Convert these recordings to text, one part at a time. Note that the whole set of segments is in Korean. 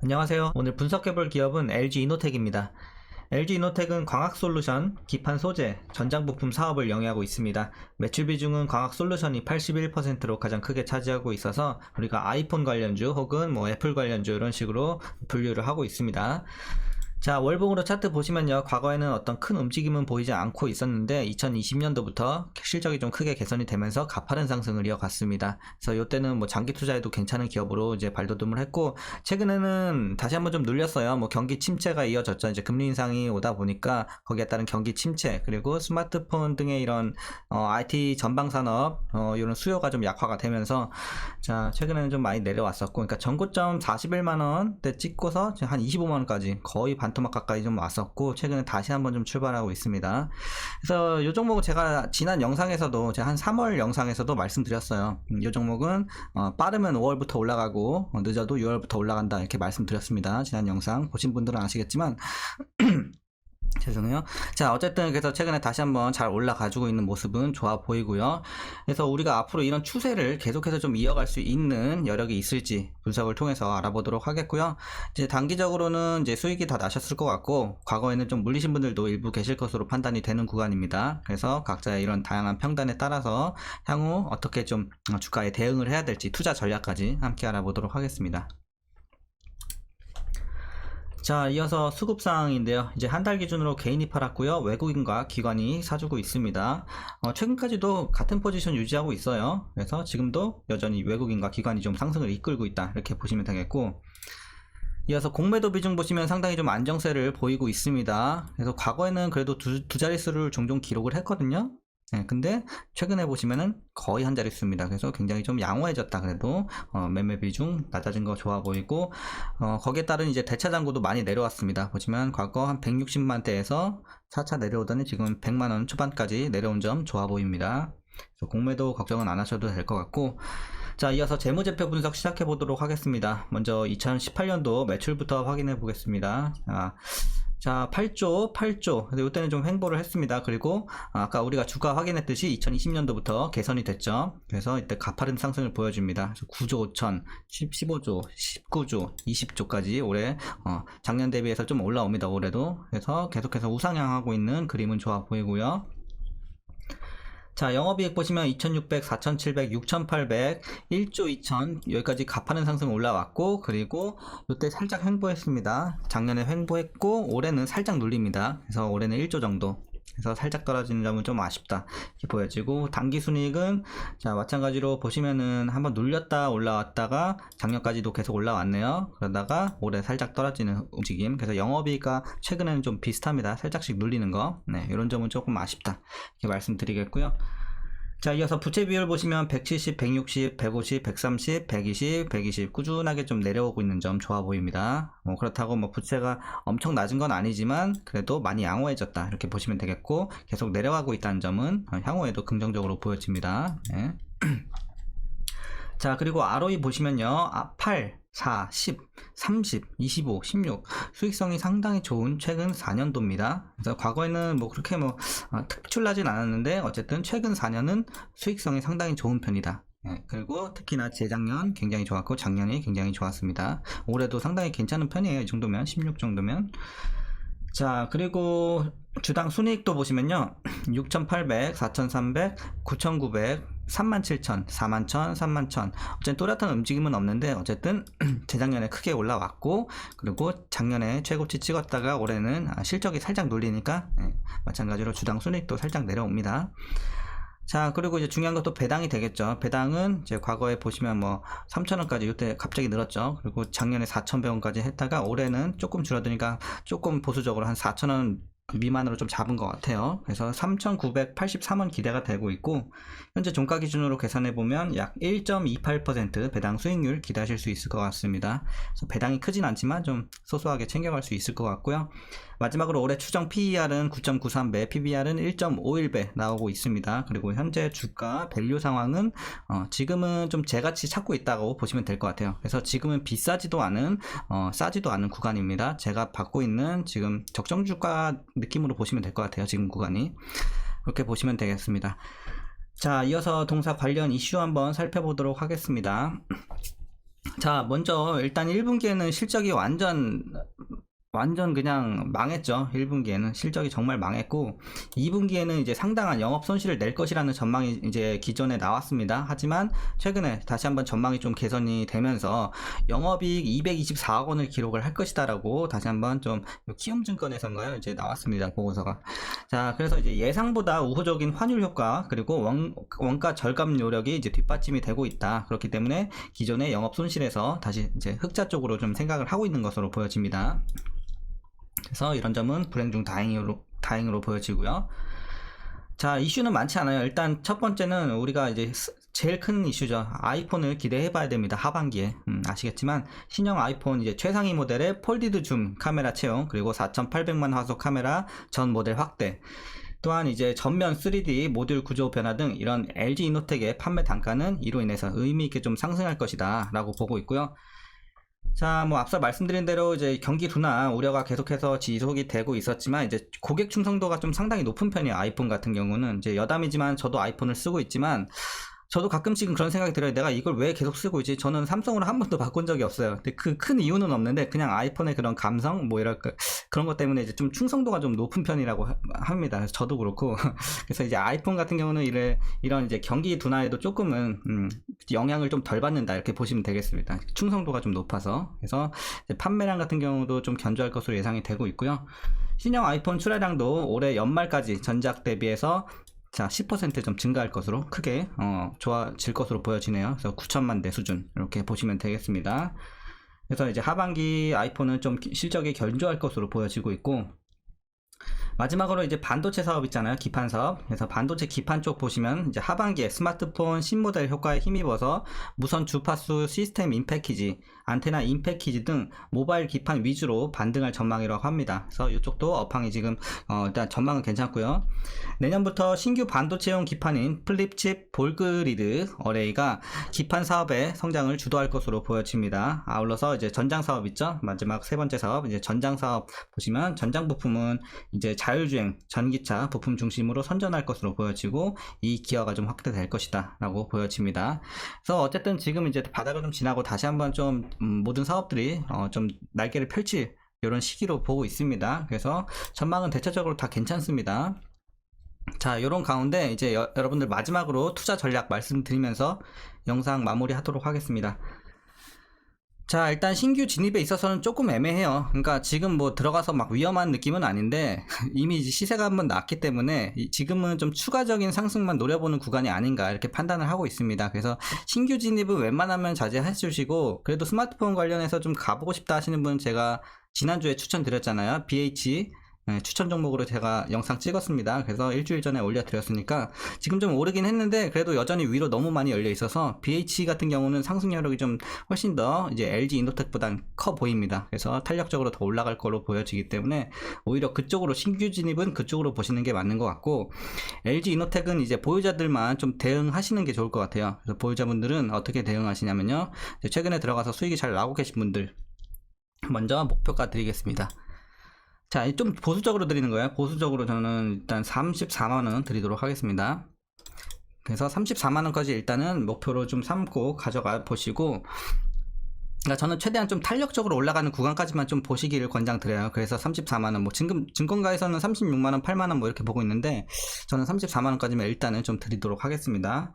안녕하세요. 오늘 분석해볼 기업은 LG이노텍입니다. LG이노텍은 광학솔루션, 기판 소재, 전장부품 사업을 영위하고 있습니다. 매출 비중은 광학솔루션이 81%로 가장 크게 차지하고 있어서 우리가 아이폰 관련주 혹은 애플 관련주 이런 식으로 분류를 하고 있습니다. 자, 월봉으로 차트 보시면요, 과거에는 어떤 큰 움직임은 보이지 않고 있었는데 2020년도부터 실적이 좀 크게 개선이 되면서 가파른 상승을 이어갔습니다. 그래서 이때는 장기 투자에도 괜찮은 기업으로 이제 발돋움을 했고, 최근에는 다시 한번 좀 눌렸어요. 경기 침체가 이어졌죠. 이제 금리 인상이 오다 보니까 거기에 따른 경기 침체, 그리고 스마트폰 등의 이런 IT 전방 산업 이런 수요가 좀 약화가 되면서, 자, 최근에는 좀 많이 내려왔었고, 그러니까 전고점 41만 원대 찍고서 한 25만 원까지 거의 반토막 가까이 좀 왔었고, 최근에 다시 한번 좀 출발하고 있습니다. 그래서 이 종목은 제가 지난 영상에서도, 제가 한 3월 영상에서도 말씀드렸어요. 이 종목은 빠르면 5월부터 올라가고 늦어도 6월부터 올라간다, 이렇게 말씀드렸습니다. 지난 영상 보신 분들은 아시겠지만 죄송해요. 자, 어쨌든 그래서 최근에 다시 한번 잘 올라가지고 있는 모습은 좋아 보이고요. 그래서 우리가 앞으로 이런 추세를 계속해서 좀 이어갈 수 있는 여력이 있을지 분석을 통해서 알아보도록 하겠고요. 이제 단기적으로는 이제 수익이 다 나셨을 것 같고, 과거에는 좀 물리신 분들도 일부 계실 것으로 판단이 되는 구간입니다. 그래서 각자의 이런 다양한 평단에 따라서 향후 어떻게 좀 주가에 대응을 해야 될지, 투자 전략까지 함께 알아보도록 하겠습니다. 자, 이어서 수급사항인데요. 이제 한 달 기준으로 개인이 팔았고요. 외국인과 기관이 사주고 있습니다. 최근까지도 같은 포지션 유지하고 있어요. 그래서 지금도 여전히 외국인과 기관이 좀 상승을 이끌고 있다, 이렇게 보시면 되겠고, 이어서 공매도 비중 보시면 상당히 좀 안정세를 보이고 있습니다. 그래서 과거에는 그래도 두 자릿수를 종종 기록을 했거든요. 네, 근데 최근에 보시면은 거의 한 자릿수입니다. 그래서 굉장히 좀 양호해졌다. 그래도 매매 비중 낮아진 거 좋아 보이고, 거기에 따른 이제 대차 잔고도 많이 내려왔습니다. 보시면 과거 한 160만대에서 차차 내려오더니 지금 100만원 초반까지 내려온 점 좋아 보입니다. 그래서 공매도 걱정은 안 하셔도 될 것 같고, 자, 이어서 재무제표 분석 시작해 보도록 하겠습니다. 먼저 2018년도 매출부터 확인해 보겠습니다. 자, 8조. 근데 이때는 좀 횡보를 했습니다. 그리고 아까 우리가 주가 확인했듯이 2020년도부터 개선이 됐죠. 그래서 이때 가파른 상승을 보여줍니다. 그래서 9조 5천, 15조, 19조, 20조까지 올해 작년 대비해서 좀 올라옵니다. 올해도. 그래서 계속해서 우상향하고 있는 그림은 좋아 보이고요. 자, 영업이익 보시면 2600, 4700, 6800, 1조 2000, 여기까지 가파른 상승 올라왔고, 그리고 이때 살짝 횡보했습니다. 작년에 횡보했고 올해는 살짝 눌립니다. 그래서 올해는 1조 정도, 그래서 살짝 떨어지는 점은 좀 아쉽다, 이렇게 보여지고, 단기순이익은 자, 마찬가지로 보시면은 한번 눌렸다 올라왔다가 작년까지도 계속 올라왔네요. 그러다가 올해 살짝 떨어지는 움직임. 그래서 영업이익과 최근에는 좀 비슷합니다. 살짝씩 눌리는 거. 네, 이런 점은 조금 아쉽다, 이렇게 말씀드리겠고요. 자, 이어서 부채 비율 보시면 170, 160, 150, 130, 120, 120 꾸준하게 좀 내려오고 있는 점 좋아 보입니다. 그렇다고 부채가 엄청 낮은 건 아니지만 그래도 많이 양호해졌다, 이렇게 보시면 되겠고, 계속 내려가고 있다는 점은 향후에도 긍정적으로 보여집니다. 네. 자, 그리고 ROE 보시면요, 8, 4, 10, 30, 25, 16 수익성이 상당히 좋은 최근 4년도입니다. 그래서 과거에는 그렇게 특출나진 않았는데 어쨌든 최근 4년은 수익성이 상당히 좋은 편이다. 네, 그리고 특히나 재작년 굉장히 좋았고 작년이 굉장히 좋았습니다. 올해도 상당히 괜찮은 편이에요. 이 정도면, 16 정도면. 자, 그리고 주당 순이익도 보시면요, 6,800, 4,300, 9,900, 37,000, 41,000, 31,000. 어쨌든 또렷한 움직임은 없는데 어쨌든 재작년에 크게 올라왔고, 그리고 작년에 최고치 찍었다가 올해는 실적이 살짝 눌리니까 마찬가지로 주당 순이익도 살짝 내려옵니다. 자, 그리고 이제 중요한 것도 배당이 되겠죠. 배당은 이제 과거에 보시면 3,000원까지 이때 갑자기 늘었죠. 그리고 작년에 4,100원까지 했다가 올해는 조금 줄어드니까 조금 보수적으로 한 4,000원 미만으로 좀 잡은 것 같아요. 그래서 3,983원 기대가 되고 있고, 현재 종가 기준으로 계산해보면 약 1.28% 배당 수익률 기대하실 수 있을 것 같습니다. 그래서 배당이 크진 않지만 좀 소소하게 챙겨갈 수 있을 것 같고요. 마지막으로 올해 추정 PER은 9.93배, PBR은 1.51배 나오고 있습니다. 그리고 현재 주가 밸류 상황은 지금은 좀 제가치 찾고 있다고 보시면 될 것 같아요. 그래서 지금은 비싸지도 않은 싸지도 않은 구간입니다. 제가 받고 있는 지금 적정 주가 느낌으로 보시면 될 것 같아요. 지금 구간이 그렇게 보시면 되겠습니다. 자, 이어서 동사 관련 이슈 한번 살펴보도록 하겠습니다. 자, 먼저 일단 1분기에는 실적이 완전 그냥 망했죠. 1분기에는 실적이 정말 망했고 2분기에는 이제 상당한 영업 손실을 낼 것이라는 전망이 이제 기존에 나왔습니다. 하지만 최근에 다시 한번 전망이 좀 개선이 되면서 영업이익 224억 원을 기록을 할 것이다라고 다시 한번 좀 키움증권에서인가요? 이제 나왔습니다. 보고서가. 자, 그래서 이제 예상보다 우호적인 환율 효과 그리고 원가 절감 노력이 이제 뒷받침이 되고 있다. 그렇기 때문에 기존의 영업 손실에서 다시 이제 흑자 쪽으로 좀 생각을 하고 있는 것으로 보여집니다. 그래서 이런 점은 불행 중 다행으로 보여지고요. 자, 이슈는 많지 않아요. 일단 첫 번째는 우리가 이제 제일 큰 이슈죠. 아이폰을 기대해 봐야 됩니다. 하반기에. 아시겠지만 신형 아이폰 이제 최상위 모델의 폴디드 줌 카메라 채용, 그리고 4800만 화소 카메라 전 모델 확대, 또한 이제 전면 3D 모듈 구조 변화 등 이런 LG 이노텍의 판매 단가는 이로 인해서 의미 있게 좀 상승할 것이다 라고 보고 있고요. 자, 뭐 앞서 말씀드린 대로 이제 경기 둔화 우려가 계속해서 지속이 되고 있었지만 이제 고객 충성도가 좀 상당히 높은 편이에요. 아이폰 같은 경우는 이제 여담이지만 저도 아이폰을 쓰고 있지만 저도 가끔씩은 그런 생각이 들어요. 내가 이걸 왜 계속 쓰고 있지? 저는 삼성으로 한 번도 바꾼 적이 없어요. 근데 그 큰 이유는 없는데 그냥 아이폰의 그런 감성 뭐 이랄까 그런 것 때문에 이제 좀 충성도가 좀 높은 편이라고 합니다. 그래서 저도 그렇고 그래서 이제 아이폰 같은 경우는 이런 이제 경기 둔화에도 조금은 영향을 좀 덜 받는다 이렇게 보시면 되겠습니다. 충성도가 좀 높아서. 그래서 판매량 같은 경우도 좀 견조할 것으로 예상이 되고 있고요. 신형 아이폰 출하량도 올해 연말까지 전작 대비해서 자, 10% 증가할 것으로 크게 좋아질 것으로 보여지네요. 그래서 9천만 대 수준 이렇게 보시면 되겠습니다. 그래서 이제 하반기 아이폰은 좀 실적이 견조할 것으로 보여지고 있고, 마지막으로 이제 반도체 사업 있잖아요. 기판 사업. 그래서 반도체 기판 쪽 보시면 이제 하반기에 스마트폰 신모델 효과에 힘입어서 무선 주파수 시스템 인패키지, 안테나 인패키지 등 모바일 기판 위주로 반등할 전망이라고 합니다. 그래서 이쪽도 업황이 지금 일단 전망은 괜찮고요. 내년부터 신규 반도체용 기판인 플립칩 볼그리드 어레이가 기판 사업의 성장을 주도할 것으로 보여집니다. 아울러서 이제 전장 사업 있죠. 마지막 세 번째 사업 이제 전장 사업 보시면 전장 부품은 이제 자율주행 전기차 부품 중심으로 선전할 것으로 보여지고 이 기여가 좀 확대될 것이다 라고 보여집니다. 그래서 어쨌든 지금 이제 바닥을 좀 지나고 다시 한번 좀 모든 사업들이 좀 날개를 펼칠 이런 시기로 보고 있습니다. 그래서 전망은 대체적으로 다 괜찮습니다. 자, 요런 가운데 이제 여러분들 마지막으로 투자 전략 말씀드리면서 영상 마무리하도록 하겠습니다. 자, 일단 신규 진입에 있어서는 조금 애매해요. 그러니까 지금 뭐 들어가서 막 위험한 느낌은 아닌데 이미 시세가 한번 났기 때문에 지금은 좀 추가적인 상승만 노려보는 구간이 아닌가 이렇게 판단을 하고 있습니다. 그래서 신규 진입은 웬만하면 자제해 주시고, 그래도 스마트폰 관련해서 좀 가보고 싶다 하시는 분은 제가 지난주에 추천드렸잖아요. BH 추천 종목으로 제가 영상 찍었습니다. 그래서 일주일 전에 올려드렸으니까 지금 좀 오르긴 했는데 그래도 여전히 위로 너무 많이 열려 있어서 BH 같은 경우는 상승 여력이 좀 훨씬 더 이제 LG 이노텍보단 커 보입니다. 그래서 탄력적으로 더 올라갈 걸로 보여지기 때문에 오히려 그쪽으로 신규 진입은 그쪽으로 보시는 게 맞는 것 같고, LG 이노텍은 이제 보유자들만 좀 대응하시는 게 좋을 것 같아요. 그래서 보유자분들은 어떻게 대응하시냐면요, 최근에 들어가서 수익이 잘 나고 계신 분들 먼저 목표가 드리겠습니다. 자, 좀 보수적으로 드리는 거예요. 보수적으로 저는 일단 34만원 드리도록 하겠습니다. 그래서 34만원까지 일단은 목표로 좀 삼고 가져가 보시고, 그러니까 저는 최대한 좀 탄력적으로 올라가는 구간까지만 좀 보시기를 권장드려요. 그래서 34만원, 뭐 지금 증권가에서는 36만원, 8만원 뭐 이렇게 보고 있는데 저는 34만원까지만 일단은 좀 드리도록 하겠습니다.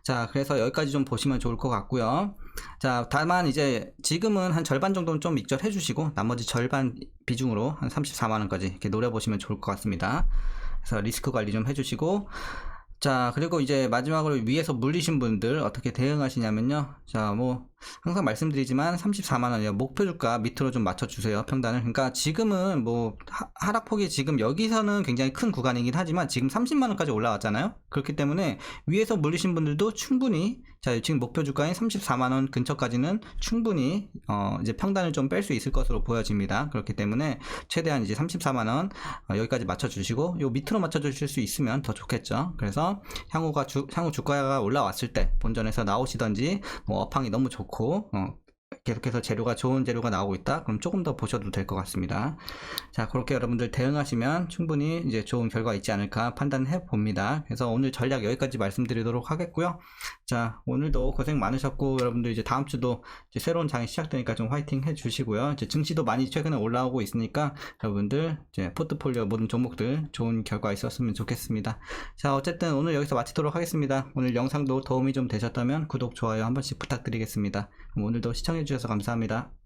자, 그래서 여기까지 좀 보시면 좋을 것 같고요. 자, 다만 이제 지금은 한 절반 정도는 좀 익절해 주시고 나머지 절반 비중으로 한 34만원까지 이렇게 노려보시면 좋을 것 같습니다. 그래서 리스크 관리 좀 해주시고, 자, 그리고 이제 마지막으로 위에서 물리신 분들 어떻게 대응하시냐면요, 자, 뭐 항상 말씀드리지만 34만원이요 목표 주가 밑으로 좀 맞춰주세요, 평단을. 그러니까 지금은 뭐 하락폭이 지금 여기서는 굉장히 큰 구간이긴 하지만 지금 30만원까지 올라왔잖아요. 그렇기 때문에 위에서 물리신 분들도 충분히, 자, 지금 목표 주가인 34만원 근처까지는 충분히 이제 평단을 좀 뺄 수 있을 것으로 보여집니다. 그렇기 때문에 최대한 이제 34만원 여기까지 맞춰주시고 요 밑으로 맞춰주실 수 있으면 더 좋겠죠. 그래서 향후 주가가 올라왔을 때 본전에서 나오시던지 뭐 업황이 너무 좋고 계속해서 좋은 재료가 나오고 있다. 그럼 조금 더 보셔도 될 것 같습니다. 자, 그렇게 여러분들 대응하시면 충분히 이제 좋은 결과 있지 않을까 판단해 봅니다. 그래서 오늘 전략 여기까지 말씀드리도록 하겠고요. 자, 오늘도 고생 많으셨고, 여러분들 이제 다음 주도 이제 새로운 장이 시작되니까 좀 화이팅 해 주시고요. 이제 증시도 많이 최근에 올라오고 있으니까 여러분들 이제 포트폴리오 모든 종목들 좋은 결과 있었으면 좋겠습니다. 자, 어쨌든 오늘 여기서 마치도록 하겠습니다. 오늘 영상도 도움이 좀 되셨다면 구독, 좋아요 한 번씩 부탁드리겠습니다. 그럼 오늘도 시청해 주셔서 감사합니다.